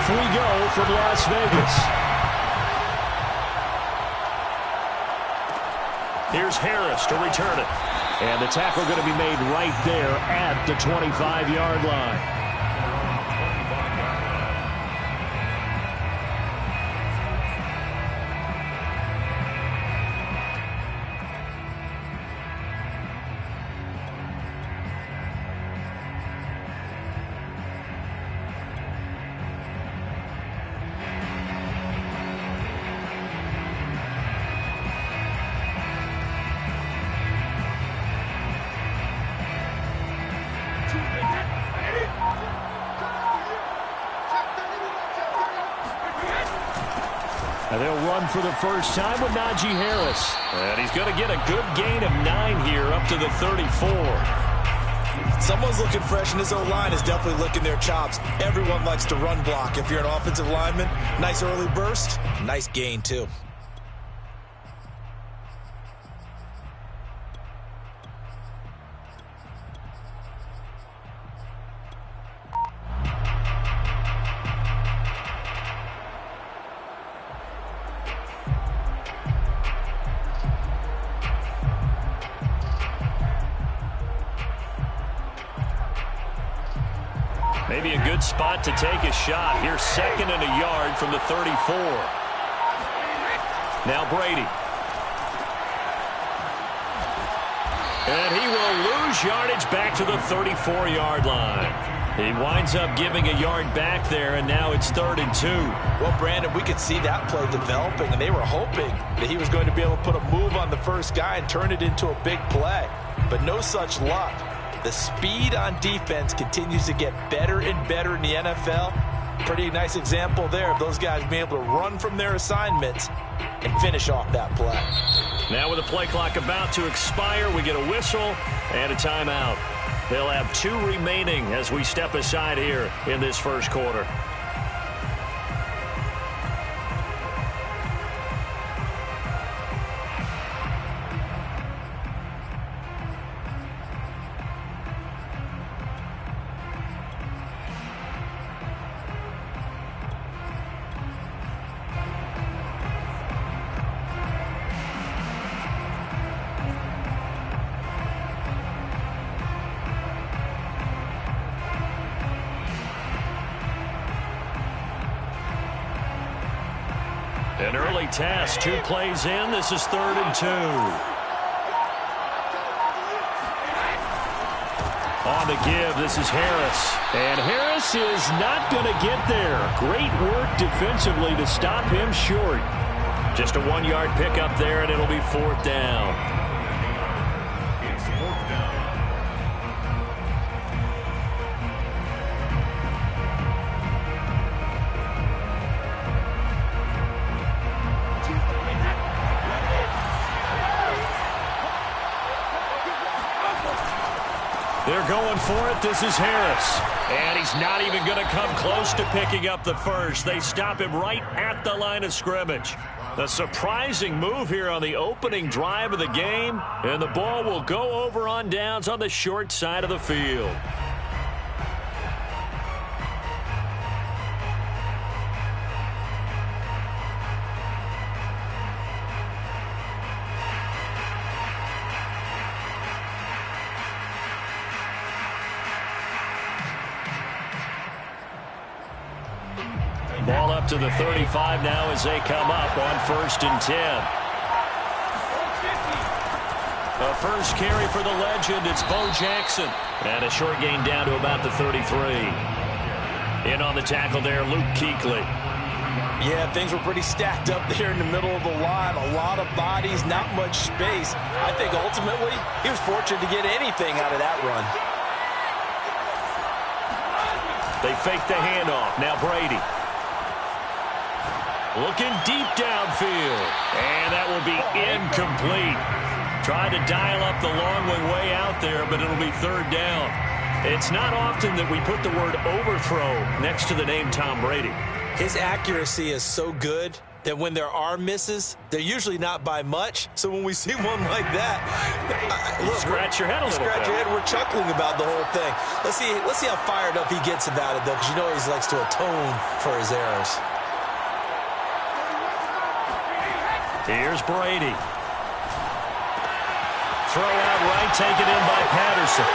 Off we go from Las Vegas. Here's Harris to return it. And the tackle going to be made right there at the 25-yard line. And they'll run for the first time with Najee Harris. And he's going to get a good gain of 9 here up to the 34. Someone's looking fresh, and his O-line is definitely licking their chops. Everyone likes to run block. If you're an offensive lineman, nice early burst, nice gain too. Maybe a good spot to take a shot. Here's 2nd and a yard from the 34. Now Brady. And he will lose yardage back to the 34-yard line. He winds up giving a yard back there, and now it's 3rd and 2. Well, Brandon, we could see that play developing, and they were hoping that he was going to be able to put a move on the first guy and turn it into a big play. But no such luck. The speed on defense continues to get better and better in the NFL. Pretty nice example there of those guys being able to run from their assignments and finish off that play. Now with the play clock about to expire, we get a whistle and a timeout. They'll have 2 remaining as we step aside here in this first quarter. An early task, 2 plays in. This is 3rd and 2. On the give, this is Harris. And Harris is not going to get there. Great work defensively to stop him short. Just a 1-yard pickup there, and it'll be 4th down. It's 4th down. They're going for it. This is Harris. And he's not even going to come close to picking up the first. They stop him right at the line of scrimmage. A surprising move here on the opening drive of the game. And the ball will go over on downs on the short side of the field. Ball up to the 35 now as they come up on 1st and 10. A first carry for the legend. It's Bo Jackson. And a short gain down to about the 33. In on the tackle there, Luke Kuechly. Yeah, things were pretty stacked up there in the middle of the line. A lot of bodies, not much space. I think ultimately he was fortunate to get anything out of that run. They fake the handoff. Now Brady. Looking deep downfield. And that will be incomplete. Tried to dial up the long one way out there, but it'll be 3rd down. It's not often that we put the word overthrow next to the name Tom Brady. His accuracy is so good that when there are misses, they're usually not by much. So when we see one like that, look, scratch your head a little bit. Scratch your head. We're chuckling about the whole thing. Let's see how fired up he gets about it, though, because you know he likes to atone for his errors. Here's Brady. Throw out right, taken in by Patterson.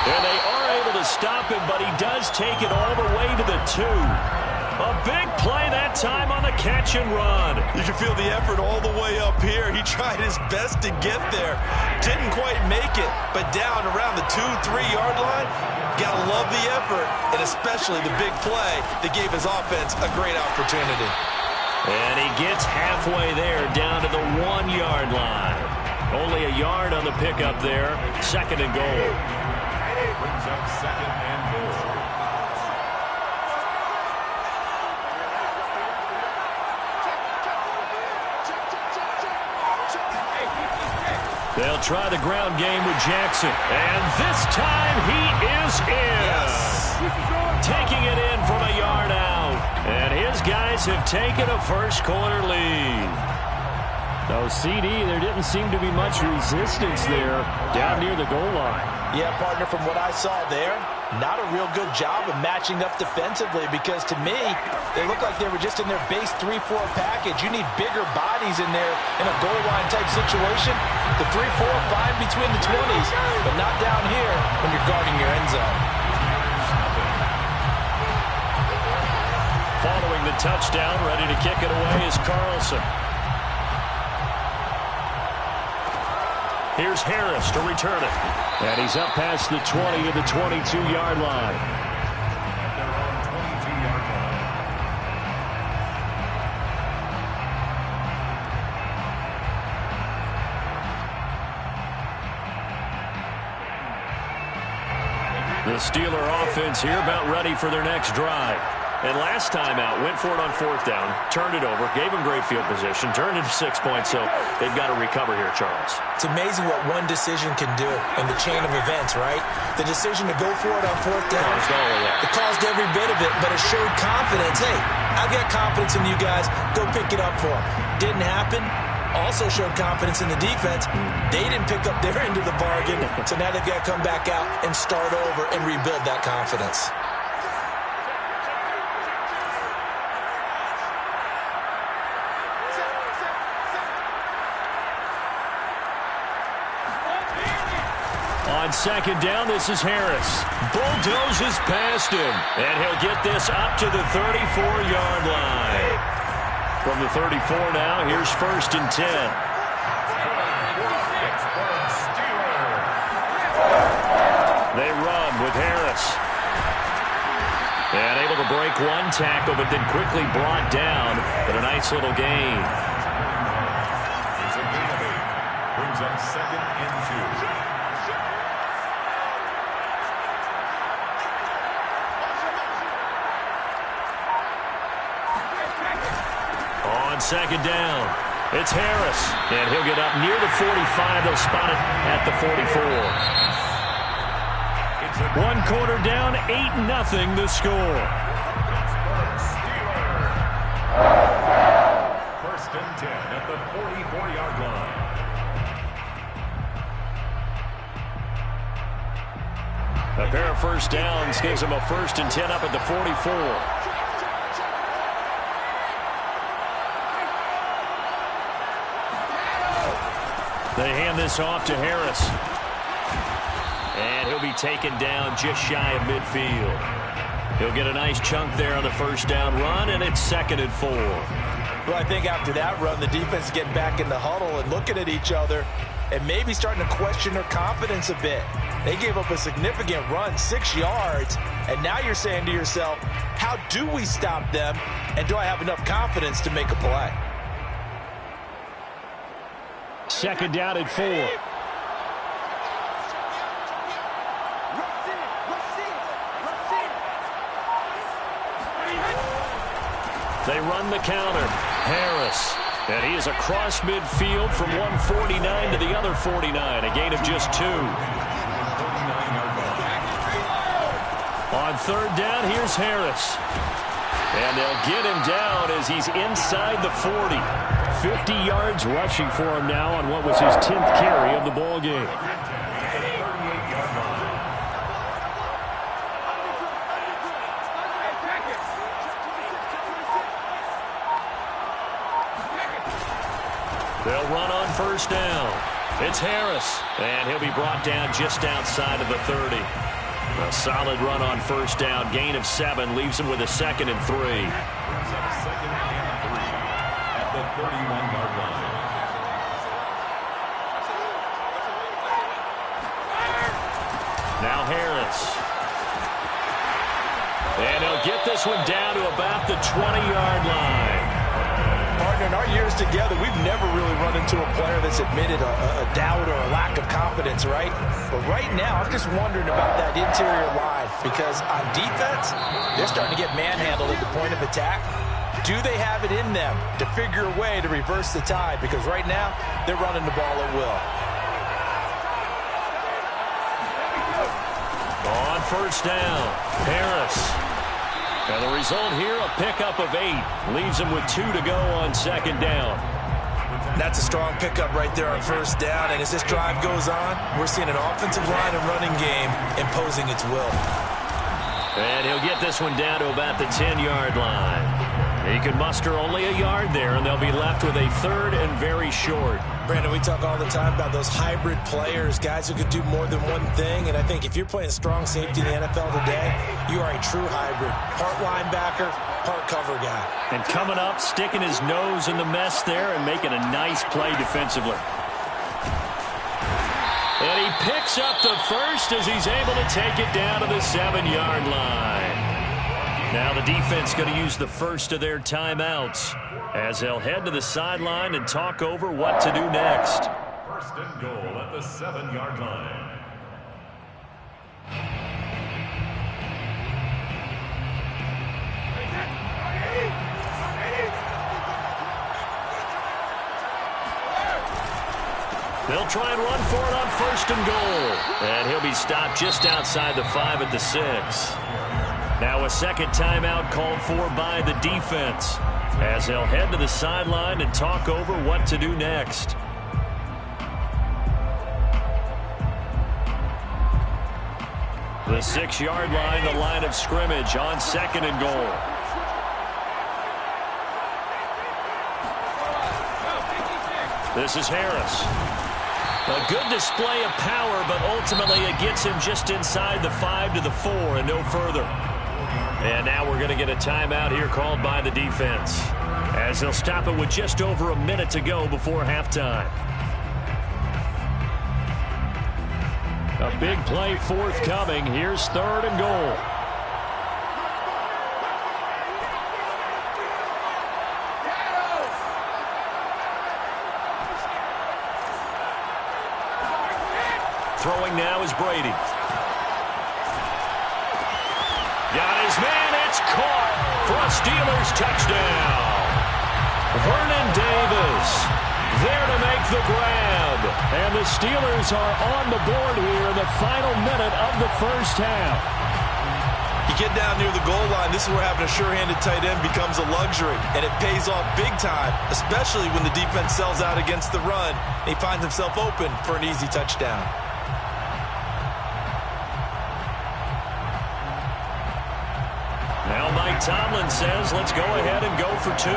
And they are able to stop him, but he does take it all the way to the 2. A big play that time on the catch and run. You can feel the effort all the way up here. He tried his best to get there. Didn't quite make it, but down around the 2-3 yard line, gotta love the effort, and especially the big play that gave his offense a great opportunity. And he gets halfway there, down to the 1 yard line. Only a yard on the pickup there. 2nd and goal. Brings up 2nd and goal. They'll try the ground game with Jackson. And this time he is in. Yes. Taking it in from a yard out. And his guys have taken a first-quarter lead. No, CD, there didn't seem to be much resistance there down near the goal line. Yeah, partner, from what I saw there, not a real good job of matching up defensively, because to me, they look like they were just in their base 3-4 package. You need bigger bodies in there in a goal line type situation. The 3-4, fine between the 20s, but not down here when you're guarding your end zone. Following the touchdown, ready to kick it away is Carlson. Here's Harris to return it. And he's up past the 20 to the 22-yard line. They're on 22-yard line. The Steeler offense here about ready for their next drive. And last time out, went for it on 4th down, turned it over, gave him great field position, turned it to 6 points, so they've got to recover here, Charles. It's amazing what one decision can do in the chain of events, right? The decision to go for it on 4th down. It caused every bit of it, but it showed confidence. Hey, I've got confidence in you guys. Go pick it up for them. Didn't happen. Also showed confidence in the defense. They didn't pick up their end of the bargain, so now they've got to come back out and start over and rebuild that confidence. On 2nd down, this is Harris. Bulldozes past him, and he'll get this up to the 34-yard line. From the 34 now, here's 1st and 10. They run with Harris. And able to break one tackle, but then quickly brought down. But a nice little gain. It's a gain of 8. Brings up 2nd and 2. On 2nd down, it's Harris. And he'll get up near the 45. They'll spot it at the 44. 1 quarter down, 8-0 the score. 1st and 10 at the 44-yard line. A pair of 1st downs gives them a 1st and 10 up at the 44. They hand this off to Harris. And he'll be taken down just shy of midfield. He'll get a nice chunk there on the 1st down run, and it's 2nd and 4. Well, I think after that run, the defense is getting back in the huddle and looking at each other and maybe starting to question their confidence a bit. They gave up a significant run, 6 yards, and now you're saying to yourself, how do we stop them, and do I have enough confidence to make a play? 2nd down and 4. They run the counter. Harris. And he is across midfield from 149 to the other 49. A gain of just 2. On 3rd down, here's Harris. And they'll get him down as he's inside the 40. 50 yards rushing for him now on what was his 10th carry of the ball game. They'll run on first down. It's Harris, and he'll be brought down just outside of the 30. A solid run on first down. Gain of 7 leaves him with a 2nd and 3. Brings up 2nd and 3 at the 31-yard line. Now Harris. And he'll get this one down to about the 20-yard line. Partner, in our years together, we've never really run into a player that's admitted a doubt or a lack of confidence, right? But right now, I'm just wondering about that interior line because on defense, they're starting to get manhandled at the point of attack. Do they have it in them to figure a way to reverse the tide? Because right now, they're running the ball at will. On first down, Harris. And the result here, a pickup of 8. Leaves him with 2 to go on 2nd down. That's a strong pickup right there on first down. And as this drive goes on, we're seeing an offensive line and running game imposing its will. And he'll get this one down to about the 10-yard line. He can muster only a yard there, and they'll be left with a 3rd and very short. Brandon, we talk all the time about those hybrid players, guys who could do more than one thing. And I think if you're playing strong safety in the NFL today, you are a true hybrid. Part linebacker, part cover guy. And coming up, sticking his nose in the mess there and making a nice play defensively. And he picks up the first as he's able to take it down to the 7-yard line. Now the defense going to use the first of their timeouts as they'll head to the sideline and talk over what to do next. 1st and goal at the 7-yard line. They'll try and run for it on 1st and goal. And he'll be stopped just outside the 5 at the 6. Now a 2nd timeout called for by the defense as they'll head to the sideline and talk over what to do next. The 6-yard line, the line of scrimmage on 2nd and goal. This is Harris. A good display of power, but ultimately it gets him just inside the 5 to the 4 and no further. And now we're going to get a timeout here called by the defense as they'll stop it with just over a minute to go before halftime. A big play forthcoming. Here's 3rd and goal. Throwing now is Brady. Got his man. It's caught for a Steelers touchdown. Vernon Davis there to make the grab. And the Steelers are on the board here in the final minute of the 1st half. You get down near the goal line, this is where having a sure-handed tight end becomes a luxury. And it pays off big time, especially when the defense sells out against the run. And he finds himself open for an easy touchdown. Now Mike Tomlin says, let's go ahead and go for 2.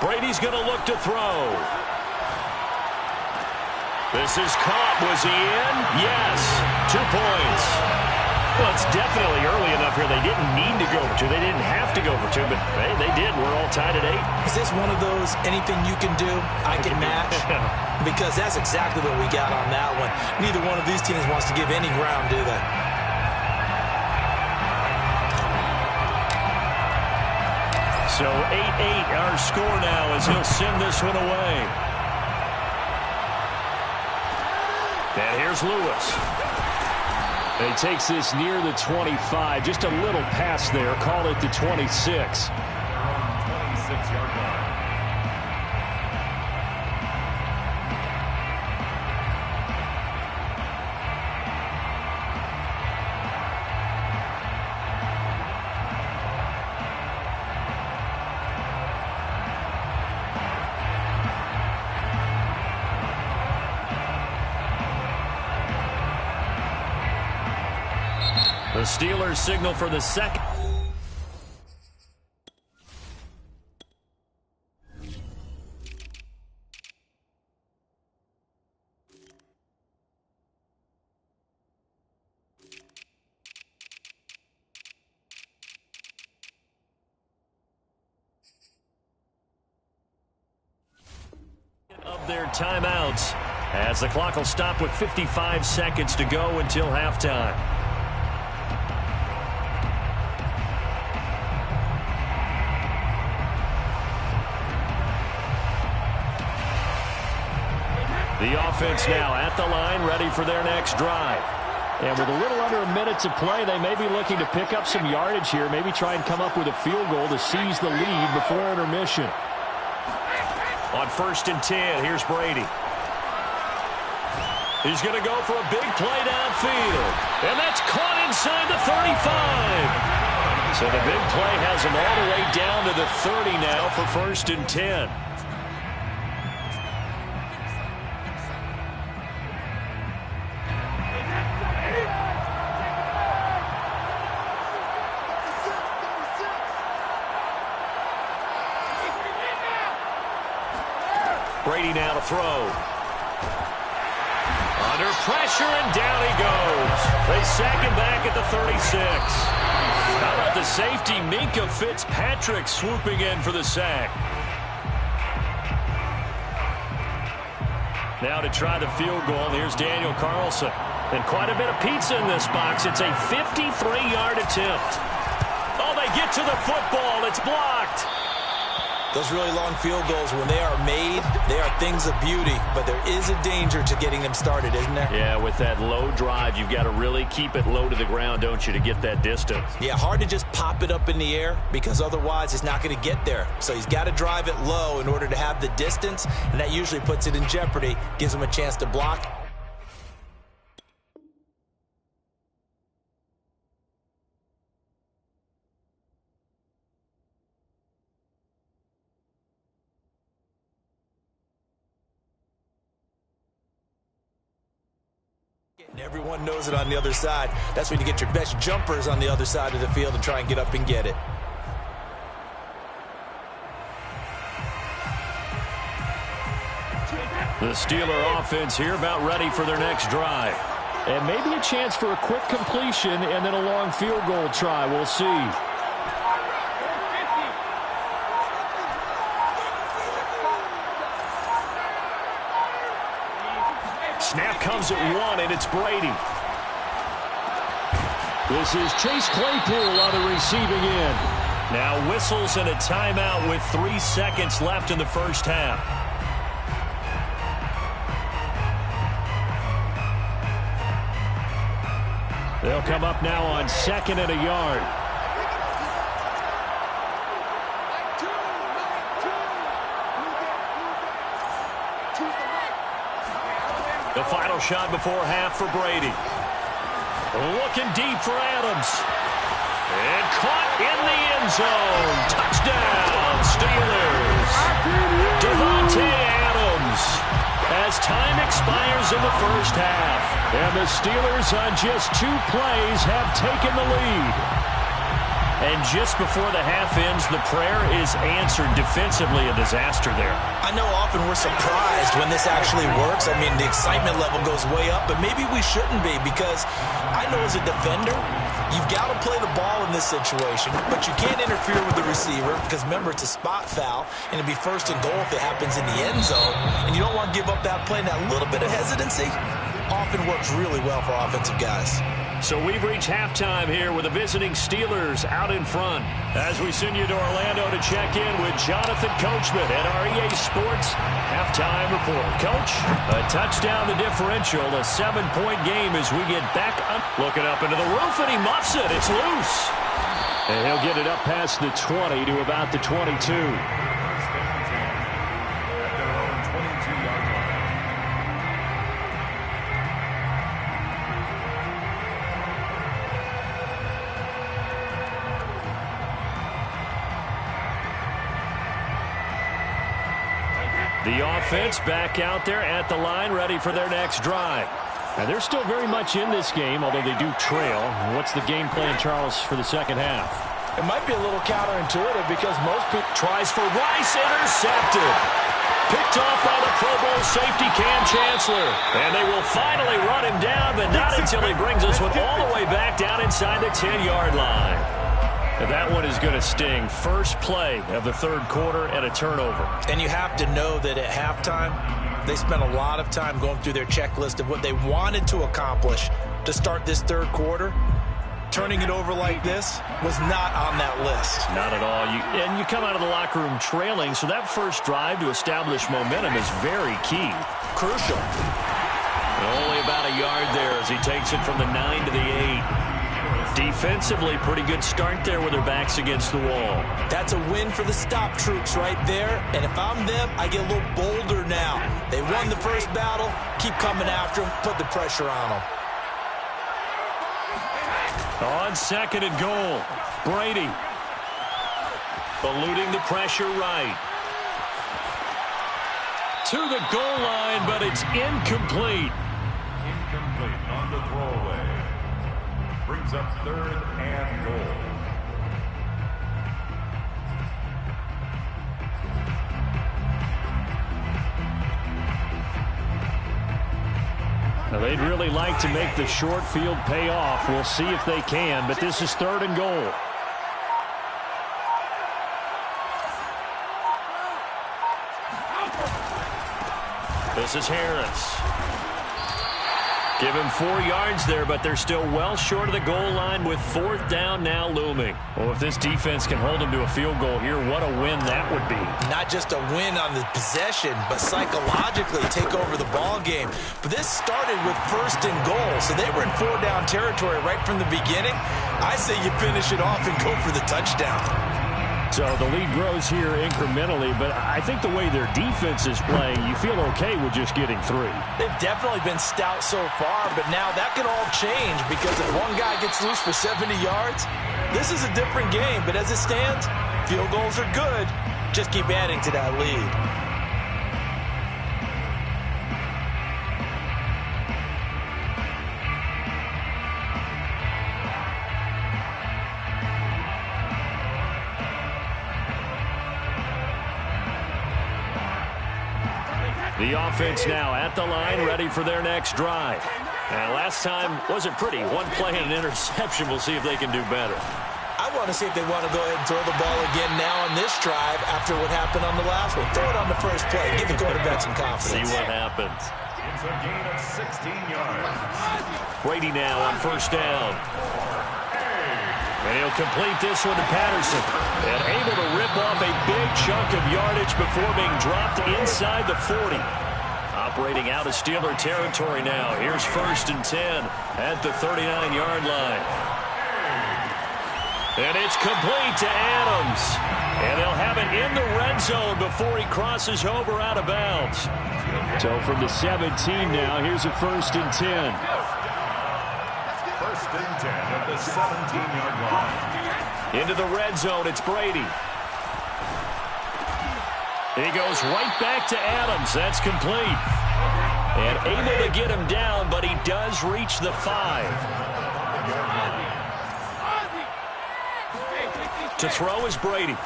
Brady's going to look to throw. This is caught. Was he in? Yes. 2 points. Well, it's definitely early enough here. They didn't need to go for 2. They didn't have to go for 2, but hey, they did. We're all tied at 8. Is this one of those anything you can do, I can match? Because that's exactly what we got on that one. Neither one of these teams wants to give any ground, do they? So 8-8 our score now as he'll send this one away. And here's Lewis. He takes this near the 25. Just a little pass there. Call it the 26. 26-yard line. The Steelers signal for the second. Of their timeouts, as the clock will stop with 55 seconds to go until halftime. The offense now at the line, ready for their next drive. And with a little under a minute to play, they may be looking to pick up some yardage here, maybe try and come up with a field goal to seize the lead before intermission. On 1st and 10, here's Brady. He's going to go for a big play downfield. And that's caught inside the 35. So the big play has him all the way down to the 30 now for 1st and 10. Brady now to throw. Under pressure, and down he goes. They sack him back at the 36. How about the safety, Minka Fitzpatrick, swooping in for the sack. Now to try the field goal, here's Daniel Carlson. And quite a bit of pizza in this box. It's a 53-yard attempt. Oh, they get to the football. It's blocked. Those really long field goals, when they are made, they are things of beauty. But there is a danger to getting them started, isn't there? Yeah, with that low drive, you've got to really keep it low to the ground, don't you, to get that distance. Yeah, hard to just pop it up in the air because otherwise it's not going to get there. So he's got to drive it low in order to have the distance, and that usually puts it in jeopardy, gives him a chance to block. And everyone knows it on the other side. That's when you get your best jumpers on the other side of the field and try and get up and get it. The Steeler offense here about ready for their next drive. And maybe a chance for a quick completion and then a long field goal try. We'll see. Snap comes at 1, and it's Brady. This is Chase Claypool on the receiving end. Now whistles and a timeout with 3 seconds left in the first half. They'll come up now on 2nd and a yard. The final shot before half for Brady. Looking deep for Adams. And caught in the end zone. Touchdown, Steelers. Davante Adams. As time expires in the first half. And the Steelers on just 2 plays have taken the lead. And just before the half ends, the prayer is answered. Defensively, a disaster there. I know often we're surprised when this actually works. I mean, the excitement level goes way up, but maybe we shouldn't be, because I know as a defender, you've got to play the ball in this situation, but you can't interfere with the receiver because, remember, it's a spot foul, and it'd be 1st and goal if it happens in the end zone, and you don't want to give up that play. And that little bit of hesitancy often works really well for offensive guys. So we've reached halftime here with the visiting Steelers out in front. As we send you to Orlando to check in with Jonathan Coachman at our EA Sports halftime report. Coach, a touchdown the differential, a 7-point game as we get back up. Looking up into the roof, and he muffs it. It's loose. And he'll get it up past the 20 to about the 22. The offense back out there at the line, ready for their next drive. And they're still very much in this game, although they do trail. What's the game plan, Charles, for the second half? It might be a little counterintuitive because most people... Tries for Rice, intercepted. Picked off by the Pro Bowl safety Cam Chancellor. And they will finally run him down, but not until he brings this one all the way back down inside the 10-yard line. And that one is going to sting. First play of the third quarter and a turnover. And you have to know that at halftime, they spent a lot of time going through their checklist of what they wanted to accomplish to start this third quarter. Turning it over like this was not on that list. Not at all. And you come out of the locker room trailing, so that first drive to establish momentum is very key. Crucial. And only about a yard there as he takes it from the 9 to the 8. Defensively, pretty good start there with their backs against the wall. That's a win for the stop troops right there. And if I'm them, I get a little bolder now. They won the first battle. Keep coming after them. Put the pressure on them. On second and goal, Brady eluding the pressure right. To the goal line, but it's incomplete. Incomplete on the throwaway. Brings up third and goal. Now, they'd really like to make the short field pay off. We'll see if they can, but this is third and goal. This is Harris. Give him 4 yards there, but they're still well short of the goal line with fourth down now looming. Well, if this defense can hold them to a field goal here, what a win that would be. Not just a win on the possession, but psychologically take over the ball game. But this started with first and goal, so they were in 4-down territory right from the beginning. I say you finish it off and go for the touchdown. So the lead grows here incrementally, but I think the way their defense is playing, you feel okay with just getting 3. They've definitely been stout so far, but now that can all change because if one guy gets loose for 70 yards, this is a different game. But as it stands, field goals are good. Just keep adding to that lead. The offense now at the line, ready for their next drive. And last time wasn't pretty. One play and an interception. We'll see if they can do better. I want to see if they want to go ahead and throw the ball again now on this drive after what happened on the last one. Throw it on the first play. Give the quarterback some confidence. See what happens. It's a gain of 16 yards. Brady now on first down. And he'll complete this one to Patterson. And able to rip off a big chunk of yardage before being dropped inside the 40. Operating out of Steeler territory now. Here's first and 10 at the 39-yard line. And it's complete to Adams. And they'll have it in the red zone before he crosses over out of bounds. So from the 17 now, here's a first and 10. First and 10 at the 17-yard line. Into the red zone, it's Brady. He goes right back to Adams. That's complete. And able to get him down, but he does reach the 5. To throw is Brady.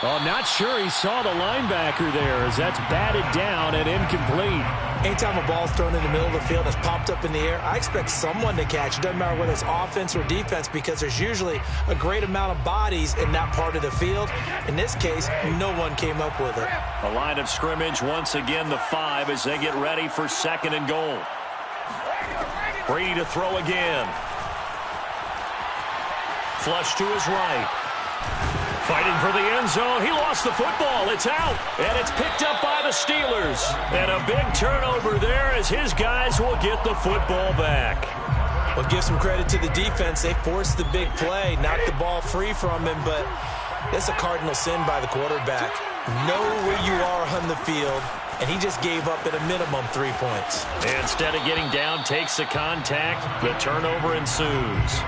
Oh, not sure he saw the linebacker there as that's batted down and incomplete. Anytime a ball's thrown in the middle of the field and it's popped up in the air, I expect someone to catch. It doesn't matter whether it's offense or defense because there's usually a great amount of bodies in that part of the field. In this case, no one came up with it. A line of scrimmage, once again the 5 as they get ready for second and goal. Brady to throw again. Flush to his right. Fighting for the end zone. He lost the football. It's out. And it's picked up by the Steelers. And a big turnover there as his guys will get the football back. Well, give some credit to the defense. They forced the big play, knocked the ball free from him, but that's a cardinal sin by the quarterback. Know where you are on the field, and he just gave up at a minimum 3 points. And instead of getting down, takes the contact. The turnover ensues.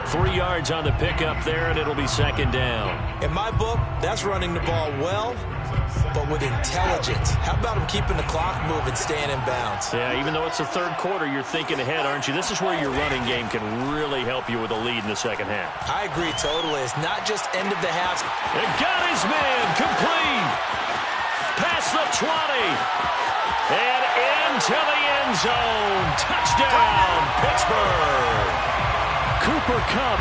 3 yards on the pickup there, and it'll be second down. In my book, that's running the ball well but with intelligence. How about him keeping the clock moving, staying in bounds? Yeah, even though it's the third quarter, you're thinking ahead, aren't you? This is where your running game can really help you with a lead in the second half. I agree totally. It's not just end of the half. And got his man complete. Past the 20. And into the end zone. Touchdown, Pittsburgh. Cooper Kupp,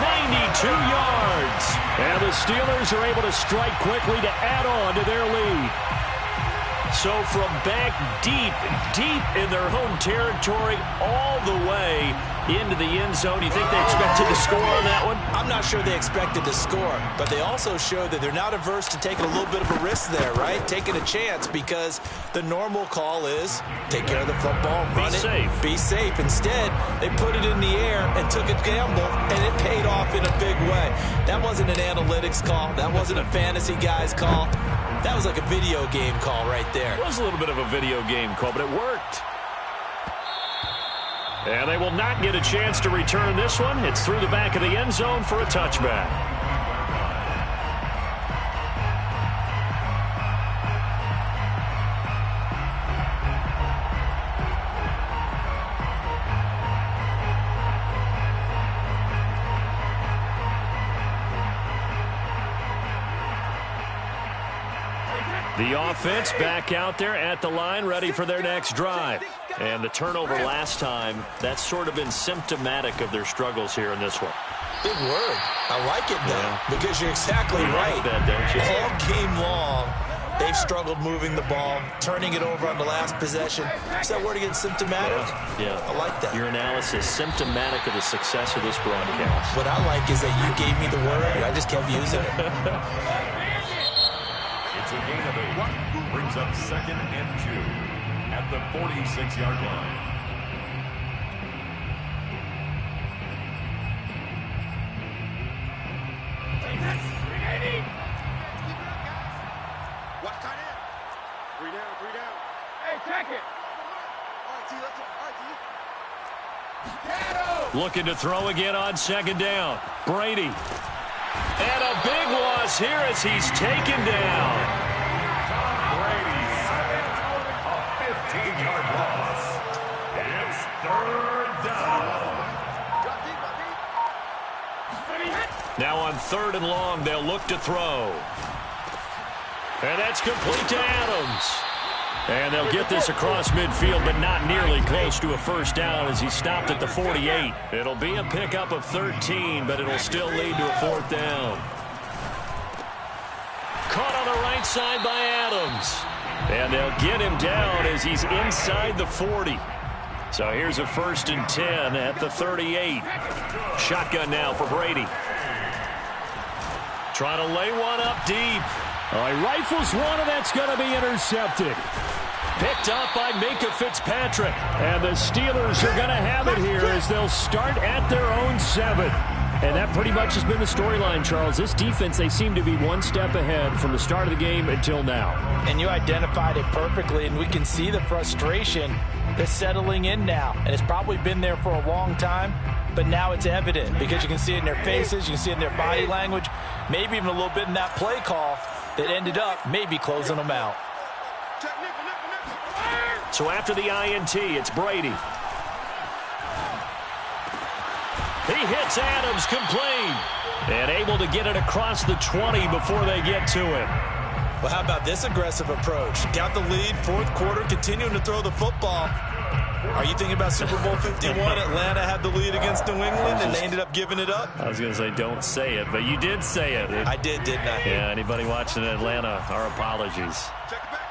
92 yards. And the Steelers are able to strike quickly to add on to their lead. So from back deep in their home territory all the way into the end zone, you think they expected to score on that one? I'm not sure they expected to score, but they also showed that they're not averse to taking a little bit of a risk there, right? Taking a chance, because the normal call is take care of the football, run it, be safe. Instead, they put it in the air and took a gamble, and it paid off in a big way. That wasn't an analytics call. That wasn't a fantasy guy's call. That was like a video game call right there. It was a little bit of a video game call, but it worked. And they will not get a chance to return this one. It's through the back of the end zone for a touchback. The offense back out there at the line, ready for their next drive. And the turnover last time, that's sort of been symptomatic of their struggles here in this one. Big word. I like it, though, because you're exactly right. Like that, don't you? All game long, they've struggled moving the ball, turning it over on the last possession. Is that word again, symptomatic? Yeah. I like that. Your analysis, symptomatic of the success of this broadcast. What I like is that you gave me the word, and I just kept using it. It's a gain of 8. Brings up 2nd and 2 at the 46-yard line. What tight end? 3 down, 3 down. Hey, check it. All right, T, let's go. All right, T. Looking to throw again on 2nd down. Brady. And a big loss here as he's taken down. Brady said a 15-yard loss. It's 3rd down. Now on 3rd and long, they'll look to throw. And that's complete to Adams. And they'll get this across midfield, but not nearly close to a first down as he stopped at the 48. It'll be a pickup of 13, but it'll still lead to a 4th down. Caught on the right side by Adams. And they'll get him down as he's inside the 40. So here's a 1st and 10 at the 38. Shotgun now for Brady. Trying to lay one up deep. All right, rifles one, and that's going to be intercepted. Picked up by Minka Fitzpatrick. And the Steelers are going to have it here as they'll start at their own 7. And that pretty much has been the storyline, Charles. This defense, they seem to be one step ahead from the start of the game until now. And you identified it perfectly, and we can see the frustration that's settling in now. And it's probably been there for a long time, but now it's evident because you can see it in their faces, you can see it in their body language, maybe even a little bit in that play call that ended up maybe closing them out. So after the INT, it's Brady. He hits Adams complete. And able to get it across the 20 before they get to it. Well, how about this aggressive approach? Got the lead, 4th quarter, continuing to throw the football. Are you thinking about Super Bowl 51? Atlanta had the lead against New England, and they ended up giving it up? I was going to say don't say it, but you did say it. I did, didn't I? Yeah, anybody watching in Atlanta, our apologies. Check it back.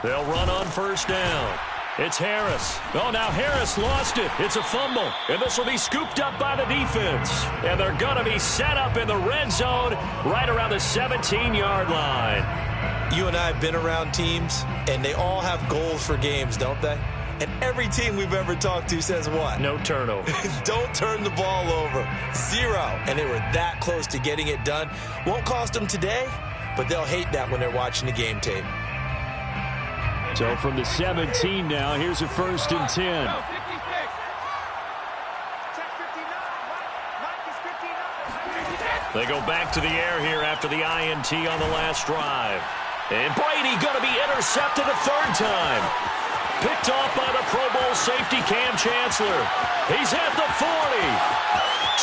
They'll run on 1st down. It's Harris. Oh, now Harris lost it. It's a fumble. And this will be scooped up by the defense. And they're going to be set up in the red zone right around the 17-yard line. You and I have been around teams, and they all have goals for games, don't they? And every team we've ever talked to says what? No turnover. Don't turn the ball over. 0. And they were that close to getting it done. Won't cost them today, but they'll hate that when they're watching the game tape. So from the 17 now, here's a 1st and 10. They go back to the air here after the INT on the last drive. And Brady going to be intercepted a third time. Picked off by the Pro Bowl safety Cam Chancellor. He's at the 40,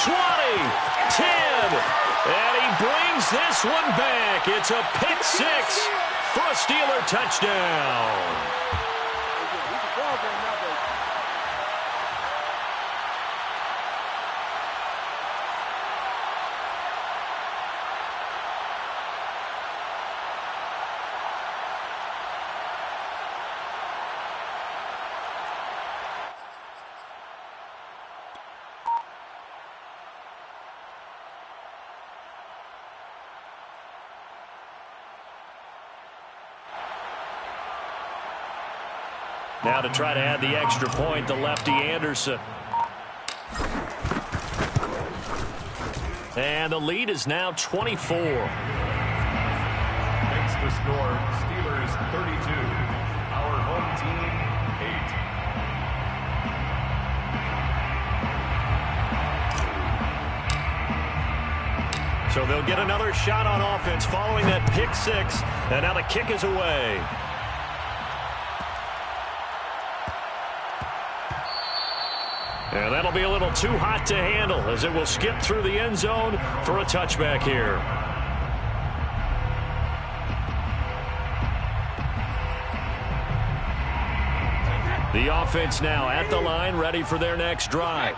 20, 10, and he brings this one back. It's a pick six for a Steeler touchdown. Now to try to add the extra point, the lefty Anderson. And the lead is now 24. Makes the score Steelers 32. Our home team 8. So they'll get another shot on offense following that pick six. And now the kick is away. And that'll be a little too hot to handle as it will skip through the end zone for a touchback here. The offense now at the line, ready for their next drive.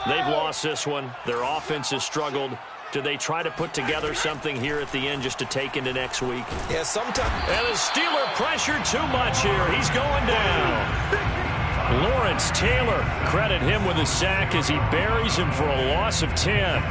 They've lost this one. Their offense has struggled. Do they try to put together something here at the end just to take into next week? Yeah, sometimes. And the Steeler pressure too much here. He's going down. Lawrence Taylor, credit him with a sack as he buries him for a loss of 10.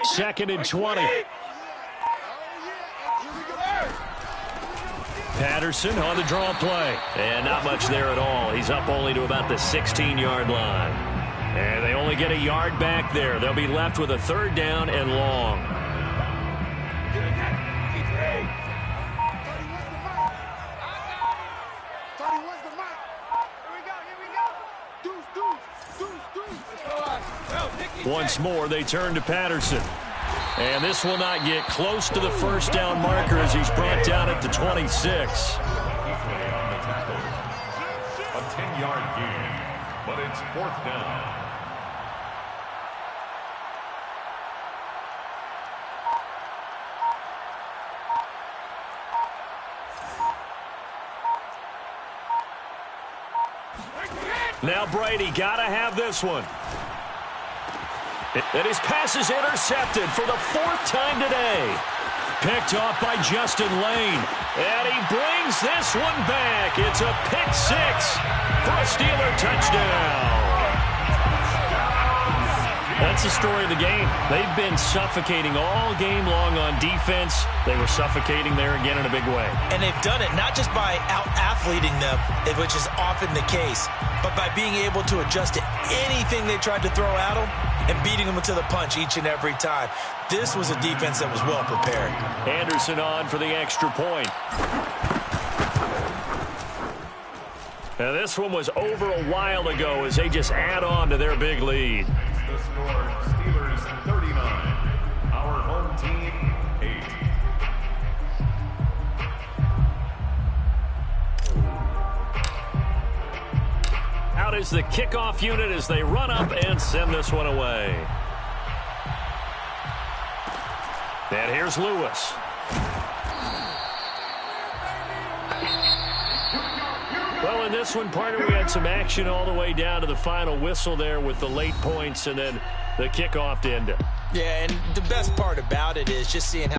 Second and 20. Patterson on the draw play. And not much there at all. He's up only to about the 16-yard line. And they only get a yard back there. They'll be left with a third down and long. Once more, they turn to Patterson. And this will not get close to the first down marker as he's brought down at the 26. Equally on the tackle. A 10-yard gain, but it's fourth down. Now Brady got to have this one. And his pass is intercepted for the fourth time today. Picked off by Justin Lane. And he brings this one back. It's a pick six for a Steeler touchdown. That's the story of the game. They've been suffocating all game long on defense. They were suffocating there again in a big way. And they've done it not just by out-athleting them, which is often the case, but by being able to adjust to anything they tried to throw at them and beating them to the punch each and every time. This was a defense that was well prepared. Anderson on for the extra point. Now this one was over a while ago as they just add on to their big lead. The score, Steelers 39. Our home team 8. Out is the kickoff unit as they run up and send this one away. And here's Lewis. Well, in this one, partner, we had some action all the way down to the final whistle there with the late points and then the kickoff to end it. Yeah, and the best part about it is just seeing how